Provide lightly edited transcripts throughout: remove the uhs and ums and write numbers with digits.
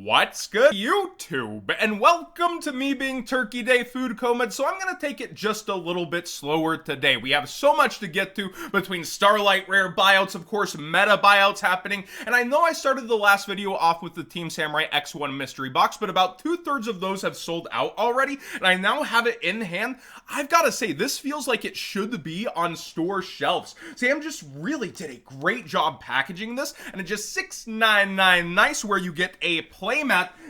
What's good, YouTube? And welcome to me being Turkey Day Food Comed. So I'm gonna take it just a little bit slower today. We have so much to get to between Starlight rare buyouts, of course, meta buyouts happening. And I know I started the last video off with the Team Samurai X1 mystery box, but about 2/3 of those have sold out already. And I now have it in hand. I've gotta say, this feels like it should be on store shelves. Sam just really did a great job packaging this, and it's just $6.99 nice, where you get a playmat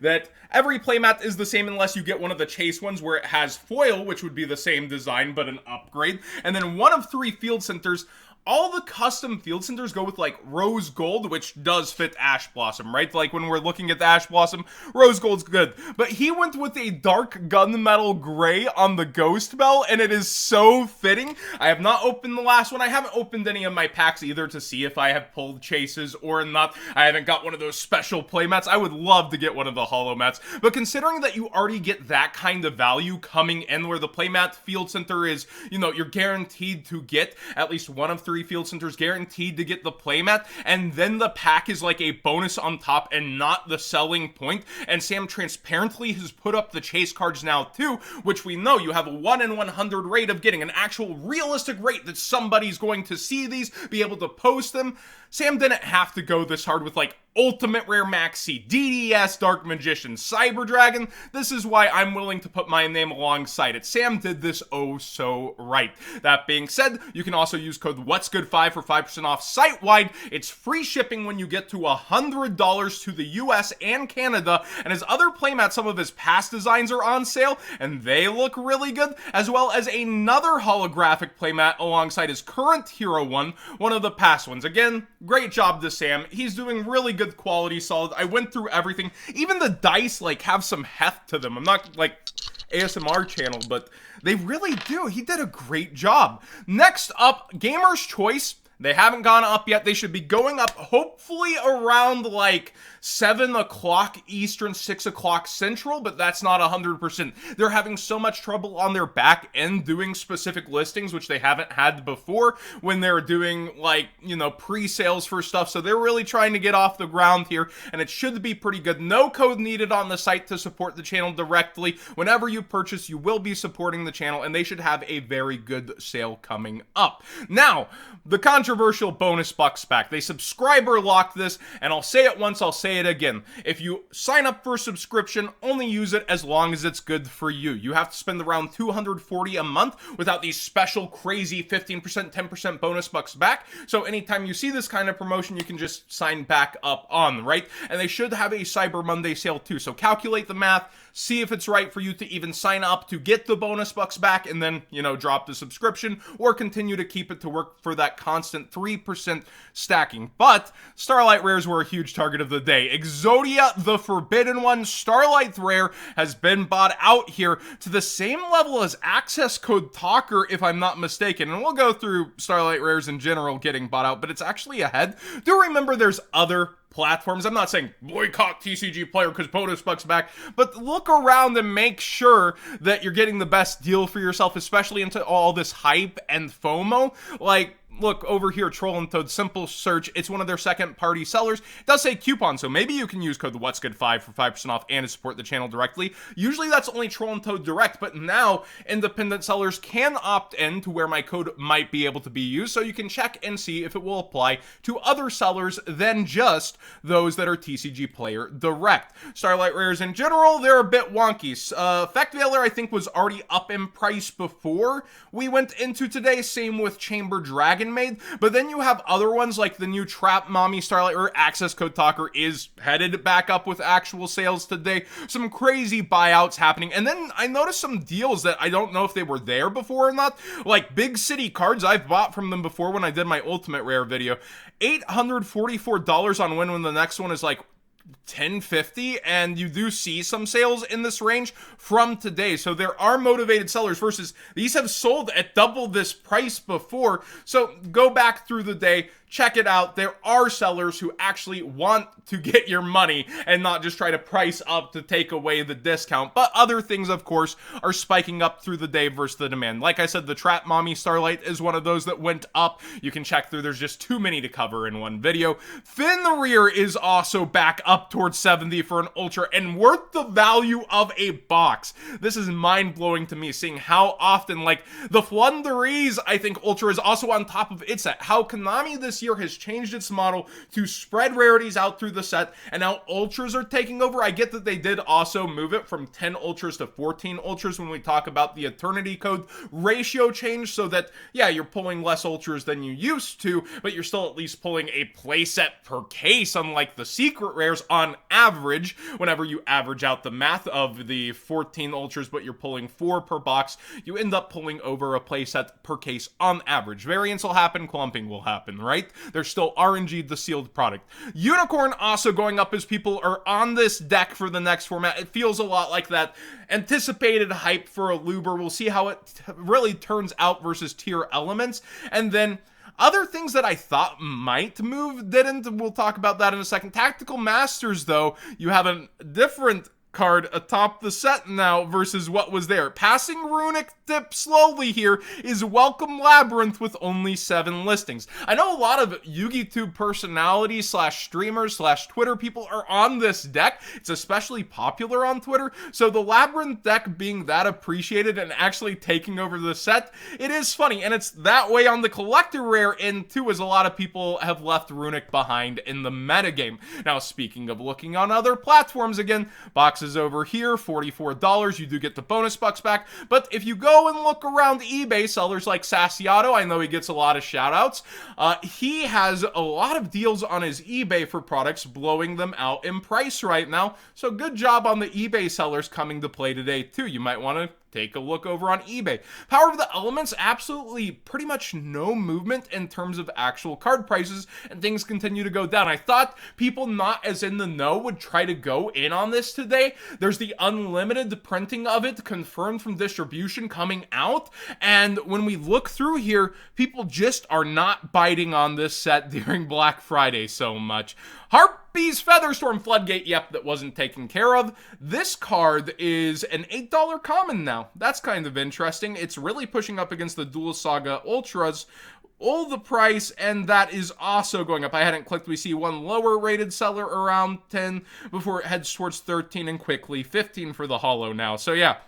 that every playmat is the same unless you get one of the chase ones where it has foil, which would be the same design but an upgrade, and then one of 3 field centers. All the custom field centers go with like rose gold, which does fit Ash Blossom, right? Like when we're looking at the Ash Blossom, rose gold's good. But he went with a dark gunmetal gray on the Ghost Bell, and it is so fitting. I have not opened the last one. I haven't opened any of my packs either to see if I have pulled chases or not. I haven't got one of those special playmats. I would love to get one of the hollow mats. But considering that you already get that kind of value coming in, where the playmat field center is, you know, you're guaranteed to get at least one of 3 field centers, guaranteed to get the playmat, and then the pack is like a bonus on top and not the selling point. And Sam transparently has put up the chase cards now too, which we know you have a 1 in 100 rate of getting an actual realistic rate that somebody's going to see these, be able to post them. Sam didn't have to go this hard with like Ultimate Rare Maxi, DDS Dark Magician, Cyber Dragon. This is why I'm willing to put my name alongside it. Sam did this oh so right. That being said, you can also use code What'sGood5 for 5% off site-wide. It's free shipping when you get to $100 to the US and Canada. And his other playmat, some of his past designs are on sale, and they look really good, as well as another holographic playmat alongside his current hero one of the past ones. Again, great job to Sam. He's doing really good quality, solid. I went through everything. Even the dice like have some heft to them. I'm not like ASMR channel, but they really do. He did a great job. Next up, Gamer's Choice. They haven't gone up yet. They should be going up hopefully around like 7 o'clock Eastern, 6 o'clock Central, but that's not 100%. They're having so much trouble on their back end doing specific listings, which they haven't had before when they're doing like, you know, pre-sales for stuff. So they're really trying to get off the ground here, and it should be pretty good. No code needed on the site to support the channel directly. Whenever you purchase, you will be supporting the channel, and they should have a very good sale coming up. Now, the controversial bonus bucks pack. They subscriber locked this, and I'll say it once, I'll say it again. If you sign up for a subscription, only use it as long as it's good for you. You have to spend around $240 a month without these special crazy 15%, 10% bonus bucks back. So anytime you see this kind of promotion, you can just sign back up on, right? And they should have a Cyber Monday sale too. So calculate the math, see if it's right for you to even sign up to get the bonus bucks back, and then, you know, drop the subscription or continue to keep it to work for that constant 3% stacking. But Starlight rares were a huge target of the day. Exodia, the Forbidden One, Starlight rare, has been bought out here to the same level as access code Talker, if I'm not mistaken. And we'll go through Starlight rares in general getting bought out, but it's actually ahead. Do remember there's other platforms. I'm not saying boycott TCG player because bonus bucks back, but look around and make sure that you're getting the best deal for yourself, especially into all this hype and FOMO. Like, look over here, Troll and Toad, simple search. It's one of their second party sellers. It does say coupon, so maybe you can use code What'sGood5 for 5% off and to support the channel directly. Usually that's only Troll and Toad direct, but now independent sellers can opt in to where my code might be able to be used, so you can check and see if it will apply to other sellers than just those that are TCG player direct. Starlight rares in general, they're a bit wonky. Effect Veiler, I think, was already up in price before we went into today. Same with Chamber Dragon Maid, but then you have other ones like the new Trap Mommy Starlight or access code Talker is headed back up with actual sales today. Some crazy buyouts happening, and then I noticed some deals that I don't know if they were there before or not, like Big City cards. I've bought from them before when I did my Ultimate Rare video. $844 on when the next one is like $10.50, and you do see some sales in this range from today. So there are motivated sellers versus these have sold at double this price before. So go back through the day, check it out. There are sellers who actually want to get your money and not just try to price up to take away the discount. But other things, of course, are spiking up through the day versus the demand. Like I said, the Trap Mommy Starlight is one of those that went up. You can check through. There's just too many to cover in one video. Fin the Rear is also back up towards 70 for an Ultra and worth the value of a box. This is mind-blowing to me, seeing how often, like, the Flunderies, I think Ultra is also on top of its set. How Konami this year has changed its model to spread rarities out through the set, and now Ultras are taking over. I get that they did also move it from 10 Ultras to 14 Ultras when we talk about the Eternity Code ratio change, so that, yeah, you're pulling less Ultras than you used to, but you're still at least pulling a playset per case, unlike the secret rares on average. Whenever you average out the math of the 14 Ultras, but you're pulling 4 per box, you end up pulling over a playset per case on average. Variants will happen, clumping will happen, right? There's still RNG, the sealed product. Unicorn also going up as people are on this deck for the next format. It feels a lot like that anticipated hype for a Luber. We'll see how it really turns out versus tier elements. And then other things that I thought might move didn't. We'll talk about that in a second. Tactical Masters, though, you have a different card atop the set now versus what was there. Passing Runic dip slowly here is Welcome Labyrinth with only 7 listings. I know a lot of YugiTube personalities slash streamers slash Twitter people are on this deck. It's especially popular on Twitter, so the Labyrinth deck being that appreciated and actually taking over the set, it is funny, and it's that way on the collector rare end too, as a lot of people have left Runic behind in the metagame. Now, speaking of looking on other platforms again, boxes over here, $44. You do get the bonus bucks back, but if you go and look around eBay, sellers like Sassiato, I know he gets a lot of shout-outs, he has a lot of deals on his eBay for products, blowing them out in price right now, so good job on the eBay sellers coming to play today too. You might want to take a look over on eBay. Power of the Elements, absolutely pretty much no movement in terms of actual card prices, and things continue to go down. I thought people not as in the know would try to go in on this today. There's the unlimited printing of it confirmed from distribution coming out, and when we look through here, people just are not biting on this set during Black Friday so much. Harpy's Featherstorm Floodgate, yep, that wasn't taken care of. This card is an $8 common now. That's kind of interesting. It's really pushing up against the Dual Saga Ultras. All the price, and that is also going up. I hadn't clicked. We see one lower rated seller around 10 before it heads towards 13 and quickly 15 for the holo now. So yeah,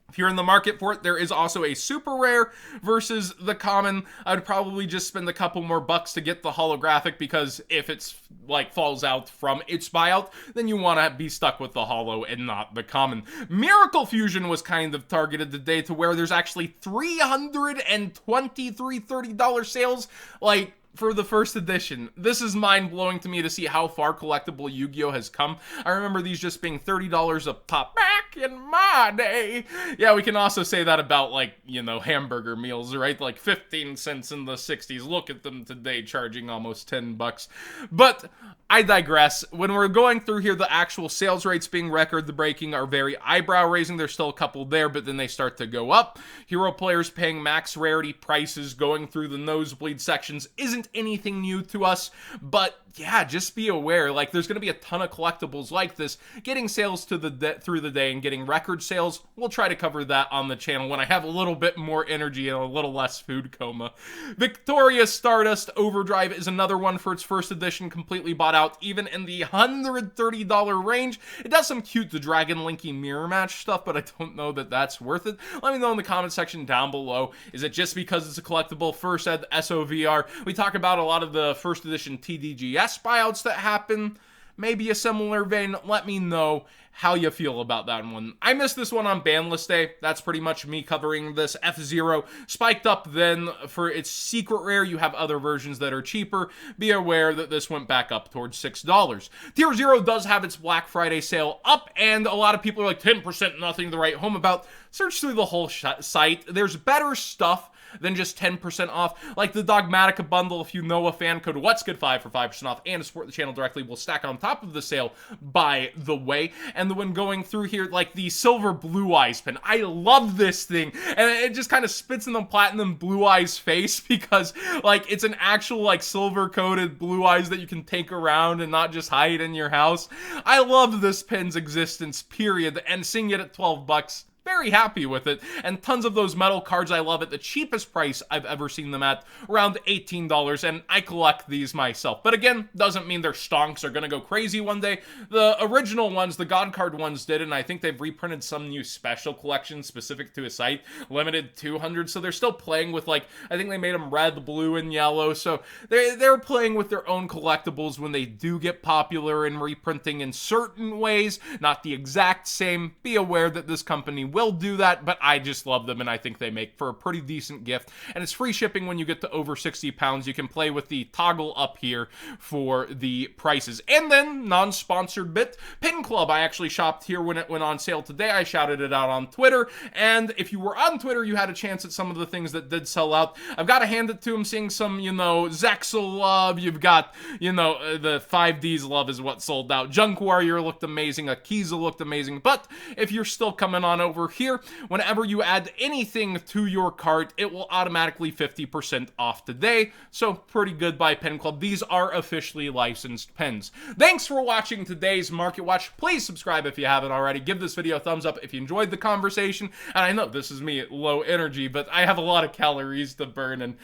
if you're in the market for it, there is also a super rare versus the common. I would probably just spend a couple more bucks to get the holographic, because if it's like falls out from its buyout, then you want to be stuck with the holo and not the common. Miracle Fusion was kind of targeted today to where there's actually 323 $30 sales, like, for the first edition. This is mind-blowing to me to see how far collectible Yu-Gi-Oh! Has come. I remember these just being $30 a pop back in my day. Yeah, we can also say that about, like, you know, hamburger meals, right? Like 15 cents in the 60s. Look at them today charging almost 10 bucks. But I digress. When we're going through here, the actual sales rates being record-breaking are very eyebrow-raising. There's still a couple there, but then they start to go up. Hero players paying max rarity prices, going through the nosebleed sections isn't anything new to us, but yeah, just be aware, like, there's going to be a ton of collectibles like this getting sales to through the day and getting record sales. We'll try to cover that on the channel when I have a little bit more energy and a little less food coma. Victorious Stardust Overdrive is another one for its first edition, completely bought out, even in the $130 range. It does some cute the Dragon Linky mirror match stuff, but I don't know that that's worth it. Let me know in the comment section down below. Is it just because it's a collectible? First ed SOVR. We talk about a lot of the first edition TDGS buyouts that happen. Maybe a similar vein. Let me know how you feel about that one. I missed this one on ban list day. That's pretty much me covering this. F-Zero spiked up then for its secret rare. You have other versions that are cheaper. Be aware that this went back up towards $6. Tier 0 does have its Black Friday sale up, and a lot of people are like, 10% nothing to write home about. Search through the whole site. There's better stuff than just 10% off. Like the Dogmatica bundle, if you know a fan code WhatsGood5 for 5% off and to support the channel directly will stack on top of the sale, by the way. And then when going through here, like the silver blue eyes pin, I love this thing, and it just kind of spits in the platinum blue eyes face because like it's an actual like silver coated blue eyes that you can take around and not just hide in your house. I love this pin's existence, period, and seeing it at $12, very happy with it. And tons of those metal cards I love at the cheapest price I've ever seen them at, around $18, and I collect these myself. But again, doesn't mean their stonks are gonna go crazy one day. The original ones, the God card ones did, and I think they've reprinted some new special collections specific to a site, limited 200, so they're still playing with, like, I think they made them red, blue, and yellow, so they're playing with their own collectibles when they do get popular and reprinting in certain ways, not the exact same. Be aware that this company will do that, but I just love them, and I think they make for a pretty decent gift. And it's free shipping when you get to over 60 pounds. You can play with the toggle up here for the prices. And then, non-sponsored bit, Pin Club. I actually shopped here when it went on sale today. I shouted it out on Twitter, and if you were on Twitter, you had a chance at some of the things that did sell out. I've got to hand it to him, seeing some, Zexel love. You've got, the 5Ds love is what sold out. Junk Warrior looked amazing. Akiza looked amazing. But if you're still coming on over here, whenever you add anything to your cart, it will automatically 50% off today. So pretty good by Pen Club. These are officially licensed pens. Thanks for watching today's Market Watch. Please subscribe if you haven't already. Give this video a thumbs up if you enjoyed the conversation. And I know this is me at low energy, but I have a lot of calories to burn, and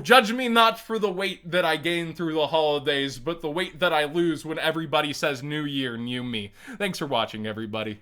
judge me not for the weight that I gain through the holidays, but the weight that I lose when everybody says New Year, new me. Thanks for watching, everybody.